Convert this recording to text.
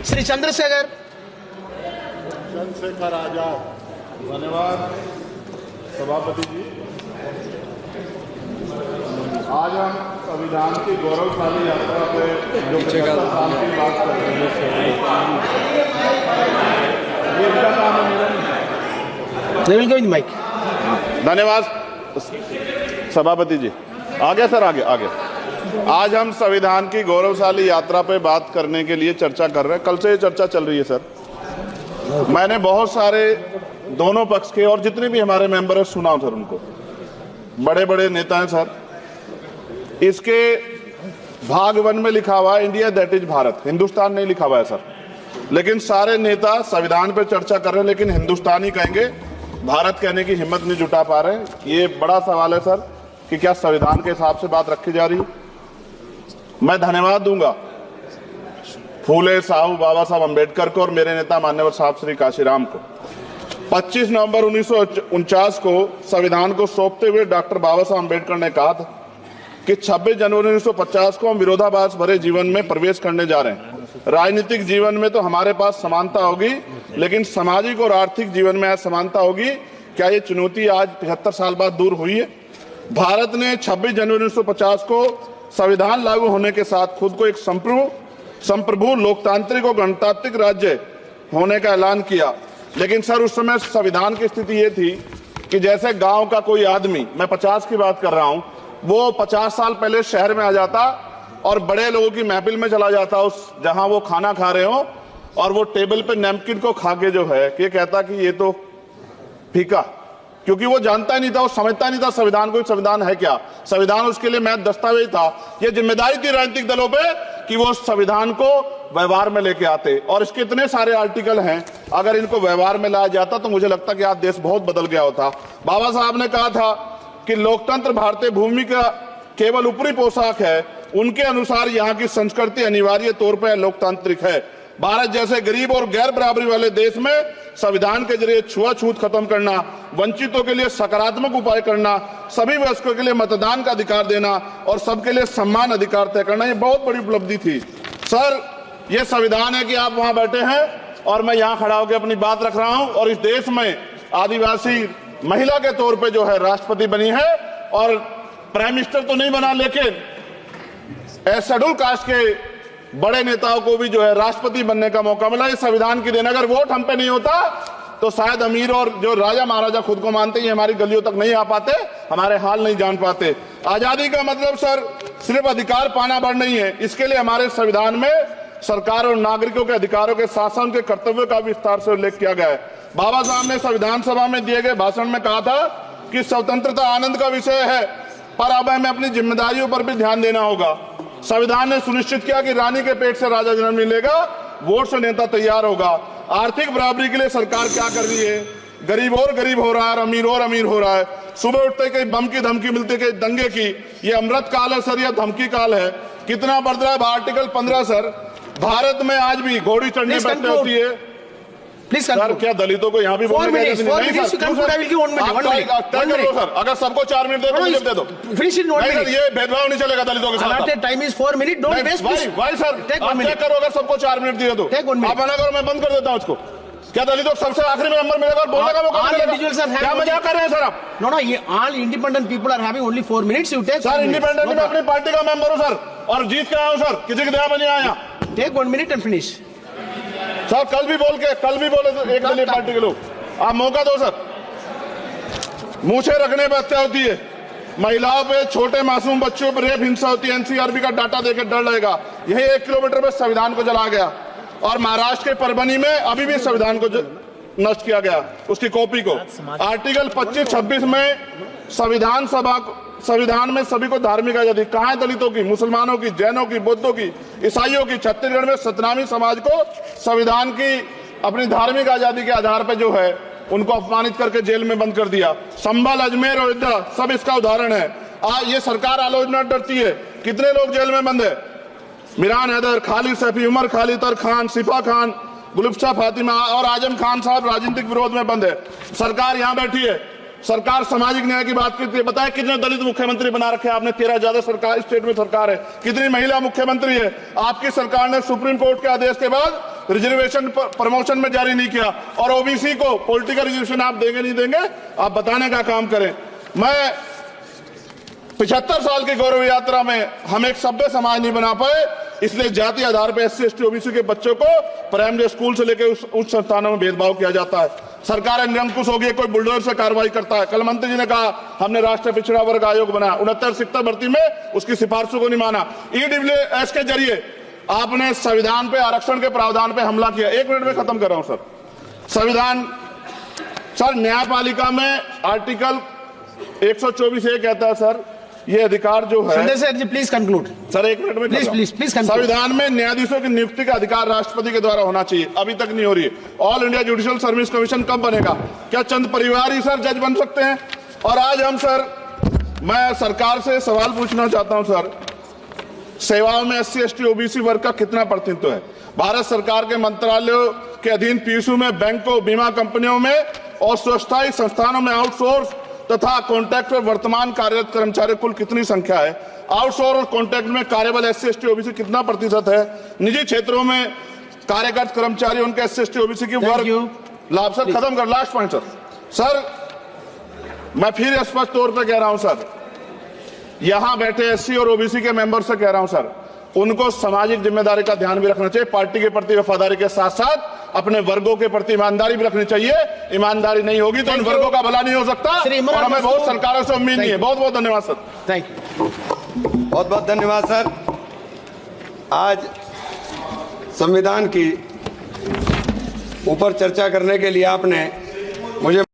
श्री चंद्रशेखर आजाद। धन्यवाद सभापति जी। आज हम संविधान की गौरवशाली यात्रा पे जो 75 साल की बात कर रहे हैं, ये इनका काम है। माइक। धन्यवाद सभापति जी। आगे सर, आगे आगे। आज हम संविधान की गौरवशाली यात्रा पे बात करने के लिए चर्चा कर रहे हैं। कल से ये चर्चा चल रही है सर। मैंने बहुत सारे दोनों पक्ष के और जितने भी हमारे मेंबर हैं सुना सर, उनको बड़े बड़े नेता हैं सर। इसके भाग 1 में लिखा हुआ है India that is Bharat, Hindustan नहीं लिखा हुआ है सर। लेकिन सारे नेता संविधान पे चर्चा कर रहे हैं, लेकिन हिंदुस्तान ही कहेंगे, भारत कहने की हिम्मत नहीं जुटा पा रहे हैं। ये बड़ा सवाल है सर कि क्या संविधान के हिसाब से बात रखी जा रही है। मैं धन्यवाद दूंगा फूले साहू बाबा साहब अम्बेडकर को और मेरे नेता मान्यवर साहब श्री काशीराम को। 25 नवंबर 1949 को संविधान को सौंपते हुए डॉक्टर बाबा साहब अम्बेडकर ने कहा था कि 26 जनवरी 1950 को हम विरोधाभास भरे जीवन में प्रवेश करने जा रहे हैं। राजनीतिक जीवन में तो हमारे पास समानता होगी, लेकिन सामाजिक और आर्थिक जीवन में असमानता होगी। क्या ये चुनौती आज 75 साल बाद दूर हुई है? भारत ने 26 जनवरी 1950 को संविधान लागू होने के साथ खुद को एक संप्रभु लोकतांत्रिक और गणतांत्रिक राज्य होने का ऐलान किया। लेकिन सर उस समय संविधान की स्थिति ये थी कि जैसे गांव का कोई आदमी, मैं 50 की बात कर रहा हूं, वो 50 साल पहले शहर में आ जाता और बड़े लोगों की महफिल में चला जाता, उस जहां वो खाना खा रहे हो, और वो टेबल पे नैपकिन को खा के जो है ये कहता कि ये तो फीका, क्योंकि वो जानता ही नहीं था, वो समझता नहीं था संविधान को, संविधान है क्या। संविधान उसके लिए महज दस्तावेज था। ये जिम्मेदारी थी राजनीतिक दलों पे कि वो संविधान को व्यवहार में लेके आते। और इसके इतने सारे आर्टिकल हैं, अगर इनको व्यवहार में लाया जाता तो मुझे लगता कि आज देश बहुत बदल गया होता। बाबा साहब ने कहा था कि लोकतंत्र भारतीय भूमि का केवल ऊपरी पोशाक है, उनके अनुसार यहाँ की संस्कृति अनिवार्य तौर पर लोकतांत्रिक है। भारत जैसे गरीब और गैर बराबरी वाले देश में संविधान के जरिए छुआछूत खत्म करना, वंचितों के लिए सकारात्मक उपाय करना, सभी वयस्कों के लिए मतदान का अधिकार देना और सबके लिए सम्मान अधिकार तय करना, ये बहुत बड़ी उपलब्धि थी सर। ये संविधान है कि आप वहां बैठे हैं और मैं यहाँ खड़ा होकर अपनी बात रख रहा हूं, और इस देश में आदिवासी महिला के तौर पे जो है राष्ट्रपति बनी है, और प्राइम मिनिस्टर तो नहीं बना, लेकिन शेड्यूल कास्ट के बड़े नेताओं को भी जो है राष्ट्रपति बनने का मौका मिला। इस संविधान की देन, अगर वोट हम पे नहीं होता तो शायद अमीर और जो राजा महाराजा खुद को मानते हैं हमारी गलियों तक नहीं आ पाते, हमारे हाल नहीं जान पाते। आजादी का मतलब सर सिर्फ अधिकार पाना बढ़ नहीं है, इसके लिए हमारे संविधान में सरकार और नागरिकों के अधिकारों के शासन के कर्तव्यों का विस्तार से उल्लेख किया गया है। बाबा साहब ने संविधान सभा में दिए गए भाषण में कहा था कि स्वतंत्रता आनंद का विषय है, पर अब हमें अपनी जिम्मेदारियों पर भी ध्यान देना होगा। संविधान ने सुनिश्चित किया कि रानी के पेट से राजा जन्म नहीं लेगा, वोट से नेता तैयार होगा। आर्थिक बराबरी के लिए सरकार क्या कर रही है? गरीब और गरीब हो रहा है और अमीर और अमीर हो रहा है। सुबह उठते कहीं बम की धमकी मिलती, कहीं दंगे की। ये अमृत काल है सर या धमकी काल है? कितना बढ़ रहा है आर्टिकल 15 सर। भारत में आज भी घोड़ी चढ़ने बैठते होती है प्लीज सर। क्या दलितों को यहाँ भी बोलने सर, अगर सबको 4 मिनट दे दो, मुझे दे दो। ये भेदभाव नहीं चलेगा दलितों के साथ। Time is 4 minute, don't waste. भाई सर आप चेक करो, अगर सबको 4 मिनट दिए तो आप मना करो, मैं बंद कर देता हूँ उसको। क्या दलितों सबसे आखिरी में नंबर मिलेगा और बोलने का मौका मिलेगा? क्या मजाक कर रहे हैं सर आप? नो, ये all independent people are having only 4 minutes. You take sir. Independent में अपनी पार्टी का मेंबर हूँ सर, और जीत के आया हूँ सर, किसी की दया में नहीं आया। Take 1 minute and finish sir. कल भी बोले एक दलीय पार्टी के लोग, आप मौका दो सर। मूछे रखने पर हत्या होती है, महिलाओं पे, छोटे मासूम बच्चों पर रेप हिंसा होती है। एनसीआरबी का डाटा देकर डर लगेगा। यही 1 किलोमीटर में संविधान को जला गया, और महाराष्ट्र के परभनी में अभी भी संविधान को नष्ट किया गया, उसकी कॉपी को। आर्टिकल 25-26 में संविधान में सभी को धार्मिक आजादी। कहाँ है दलितों की, मुसलमानों की, जैनों की, बौद्धों की, ईसाइयों की? छत्तीसगढ़ में सतनामी समाज को संविधान की अपनी धार्मिक आजादी के आधार पर जो है उनको अपमानित करके जेल में बंद कर दिया। संभल, अजमेर, अयोध्या सब इसका उदाहरण है। ये सरकार आलोचना डरती है। कितने लोग जेल में बंद है? मिरान हैदर, खालिद सैफी, उमर खालिद खान, सिफा खान, गुलफ्शा फातिमा और आजम खान साहब राजनीतिक विरोध में बंद है। सरकार यहाँ बैठी है, सरकार सामाजिक न्याय की बात करती है। बताए कितने दलित मुख्यमंत्री बना रखे हैं आपने? 13 ज्यादा सरकार स्टेट में सरकार है। कितनी महिला मुख्यमंत्री है? आपकी सरकार ने सुप्रीम कोर्ट के आदेश के बाद रिजर्वेशन प्रमोशन में जारी नहीं किया, और ओबीसी को पॉलिटिकल रिजर्वेशन आप देंगे नहीं देंगे, आप बताने का काम करें। मैं 75 साल की गौरव यात्रा में हम एक सभ्य समाज नहीं बना पाए, इसलिए जाति आधार पर SC ST OBC के बच्चों को प्राइमरी स्कूल से लेकर उच्च संस्थानों में भेदभाव किया जाता है। सरकार निरंकुश हो गई, कोई बुलडोजर से कार्रवाई करता है। कल मंत्री जी ने कहा हमने राष्ट्रीय पिछड़ा वर्ग आयोग बनाया, 69 शिक्षक भर्ती में उसकी सिफारिशों को नहीं माना। EWS के जरिए आपने संविधान पे आरक्षण के प्रावधान पे हमला किया। 1 मिनट में खत्म कर रहा हूं सर। संविधान सर न्यायपालिका में आर्टिकल 124 ये कहता है सर, ये अधिकार जो है। Sanjay sir ji please conclude sir 1 minute में प्लीज संविधान में न्यायाधीशों की नियुक्ति का अधिकार राष्ट्रपति के द्वारा होना चाहिए, अभी तक नहीं हो रही है। All India judicial service commission कब बनेगा? क्या चंद परिवार ही सर जज बन सकते हैं? और आज हम सर, मैं सरकार से सवाल पूछना चाहता हूं सर, सेवाओं में SC ST OBC वर्ग का कितना प्रतिनिधित्व है? भारत सरकार के मंत्रालयों के अधीन PSU में, बैंकों, बीमा कंपनियों में और स्वस्थायी संस्थानों में आउटसोर्स तथा कॉन्ट्रैक्ट पर वर्तमान कार्यरत कर्मचारी कुल कितनी संख्या है? आउटसोर्स और कॉन्ट्रैक्ट में कार्यबल SC ST OBC कितना प्रतिशत है? निजी क्षेत्रों में कार्यरत कर्मचारी उनके SC ST OBC की वर्ग लाभ। सर खत्म कर, लास्ट पॉइंट सर मैं फिर स्पष्ट तौर पर कह रहा हूं सर, यहां बैठे SC और OBC के मेंबर से कह रहा हूं सर, उनको सामाजिक जिम्मेदारी का ध्यान भी रखना चाहिए। पार्टी के प्रति वफादारी के साथ साथ अपने वर्गों के प्रति ईमानदारी भी रखनी चाहिए। ईमानदारी नहीं होगी तो इन वर्गों का भला नहीं हो सकता, और हमें बहुत सरकारों से उम्मीद नहीं है। बहुत बहुत धन्यवाद सर। Thank you. बहुत बहुत धन्यवाद सर। आज संविधान की ऊपर चर्चा करने के लिए आपने मुझे